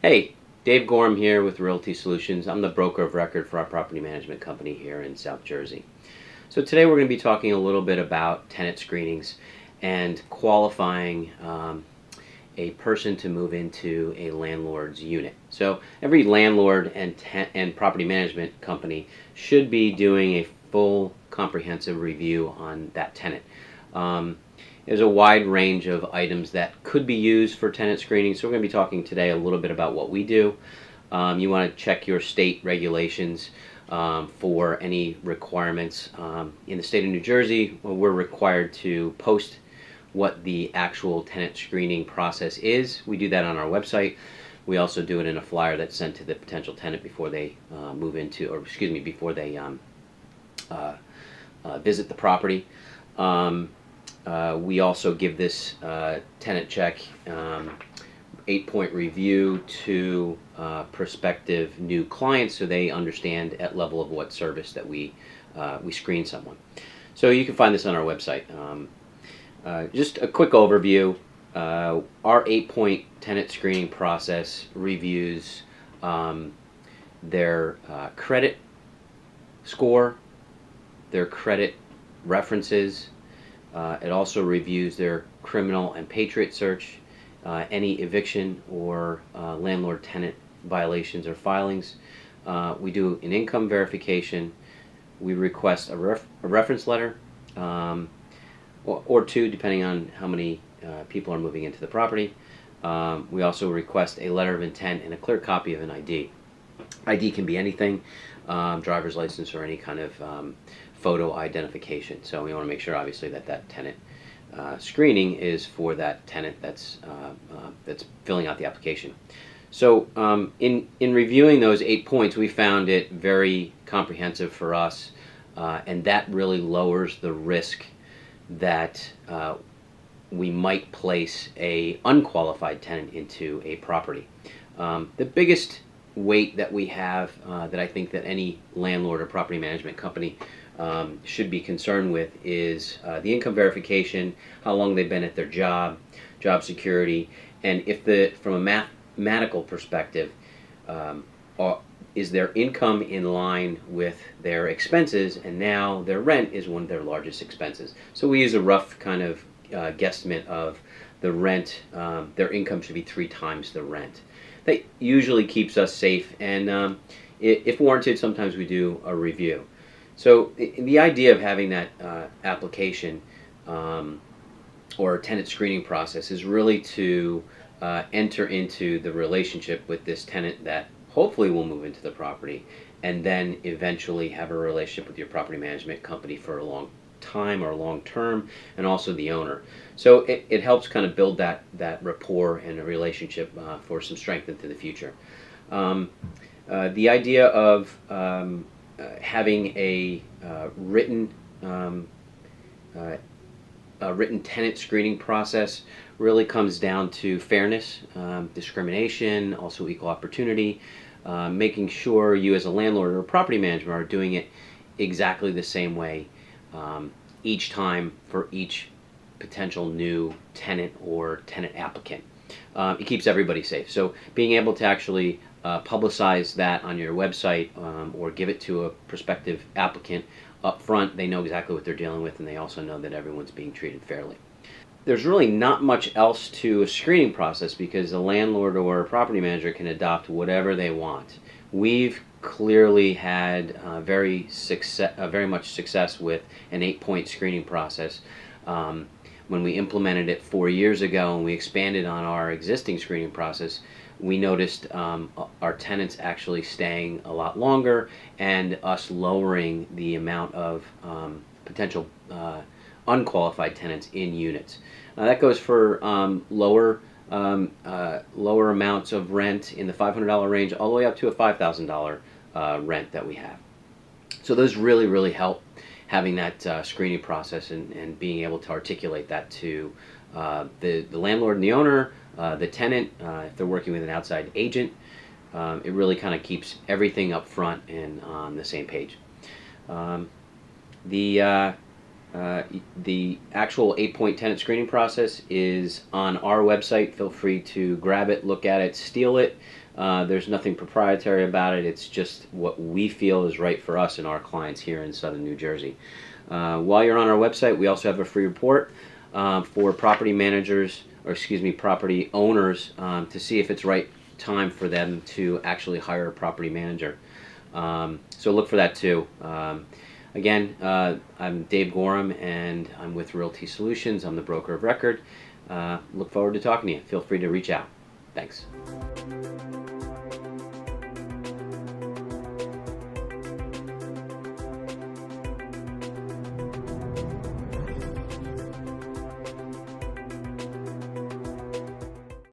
Hey, Dave Gorham here with Realty Solutions. I'm the broker of record for our property management company here in South Jersey. So today we're going to be talking a little bit about tenant screenings and qualifying a person to move into a landlord's unit. So every landlord and property management company should be doing a full comprehensive review on that tenant. There's a wide range of items that could be used for tenant screening, so we're going to be talking today a little bit about what we do. You want to check your state regulations for any requirements. In the state of New Jersey, we're required to post what the actual tenant screening process is. We do that on our website. We also do it in a flyer that's sent to the potential tenant before they move into, or excuse me, before they visit the property. We also give this tenant check 8-point review to prospective new clients so they understand at level of what service that we screen someone. So you can find this on our website. Just a quick overview. Our 8-point tenant screening process reviews their credit score, their credit references. It also reviews their criminal and patriot search, any eviction or landlord-tenant violations or filings. We do an income verification. We request a reference letter or two, depending on how many people are moving into the property. We also request a letter of intent and a clear copy of an ID. ID can be anything, driver's license or any kind of photo identification. So we want to make sure, obviously, that that tenant screening is for that tenant that's filling out the application. So in reviewing those 8 points, we found it very comprehensive for us, and that really lowers the risk that we might place a unqualified tenant into a property. The biggest weight that we have that I think that any landlord or property management company should be concerned with is the income verification, how long they've been at their job security, and if from a mathematical perspective, is their income in line with their expenses, and now their rent is one of their largest expenses. So we use a rough kind of guesstimate of the rent. Their income should be 3 times the rent. That usually keeps us safe, and if warranted, sometimes we do a review. So the idea of having that application or tenant screening process is really to enter into the relationship with this tenant that hopefully will move into the property, and then eventually have a relationship with your property management company for a long time or long term, and also the owner. So it helps kind of build that rapport and a relationship for some strength into the future. The idea of having a written tenant screening process really comes down to fairness, discrimination, also equal opportunity, making sure you as a landlord or a property manager are doing it exactly the same way each time for each potential new tenant or tenant applicant. It keeps everybody safe. So being able to actually publicize that on your website or give it to a prospective applicant up front, they know exactly what they're dealing with, and they also know that everyone's being treated fairly. There's really not much else to a screening process because a landlord or a property manager can adopt whatever they want. We've clearly had very much success with an 8-point screening process. When we implemented it 4 years ago and we expanded on our existing screening process, we noticed our tenants actually staying a lot longer and us lowering the amount of potential unqualified tenants in units. That goes for lower amounts of rent in the $500 range all the way up to a $5,000 rent that we have. So those really help, having that screening process and being able to articulate that to the landlord and the owner, the tenant, if they're working with an outside agent. It really kind of keeps everything up front and on the same page. The actual 8-point tenant screening process is on our website. Feel free to grab it, look at it, steal it. There's nothing proprietary about it. It's just what we feel is right for us and our clients here in Southern New Jersey. While you're on our website, we also have a free report for property managers, or excuse me, property owners, to see if it's right time for them to actually hire a property manager. So look for that too. Again, I'm Dave Gorham, and I'm with Realty Solutions. I'm the broker of record. Look forward to talking to you. Feel free to reach out. Thanks.